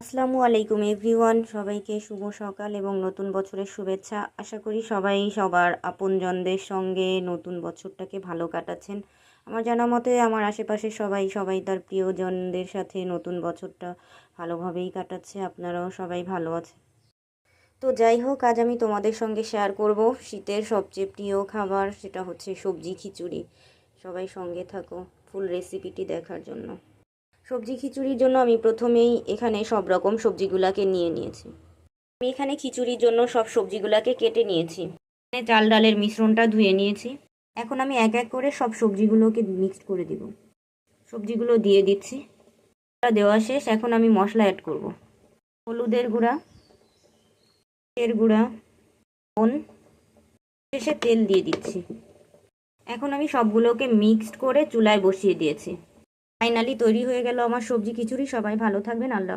আসসালামু আলাইকুম এভরিওয়ান, সবাইকে শুভ সকাল এবং নতুন বছরের শুভেচ্ছা। আশা করি সবাই সবার আপনজনদের সঙ্গে নতুন বছরটাকে ভালো কাটাচ্ছেন। আমার জানা মতে আমার আশেপাশে সবাই তার প্রিয়জনদের সাথে নতুন বছরটা ভালোভাবেই কাটাচ্ছে। আপনারাও সবাই ভালো আছেন। তো যাই হোক, আজ আমি তোমাদের সঙ্গে শেয়ার করব শীতের সবচেয়ে প্রিয় খাবার, সেটা হচ্ছে সবজি খিচুড়ি। সবাই সঙ্গে থাকো ফুল রেসিপিটি দেখার জন্য। সবজি খিচুড়ির জন্য আমি প্রথমেই এখানে সব রকম সবজিগুলাকে নিয়ে নিয়েছি। আমি এখানে খিচুড়ির জন্য সব সবজিগুলাকে কেটে নিয়েছি। এখানে চাল ডালের মিশ্রণটা ধুয়ে নিয়েছি। এখন আমি এক এক করে সব সবজিগুলোকে মিক্সড করে দিব। সবজিগুলো দিয়ে দিচ্ছি। দেওয়া শেষ। এখন আমি মশলা অ্যাড করব। হলুদের গুঁড়া, এর গুঁড়া, লবণ, শেষে তেল দিয়ে দিচ্ছি। এখন আমি সবগুলোকে মিক্সড করে চুলায় বসিয়ে দিয়েছি। ফাইনালি তৈরি হয়ে গেল আমার সবজি খিচুড়ি। সবাই ভালো থাকবেন। আল্লাহ।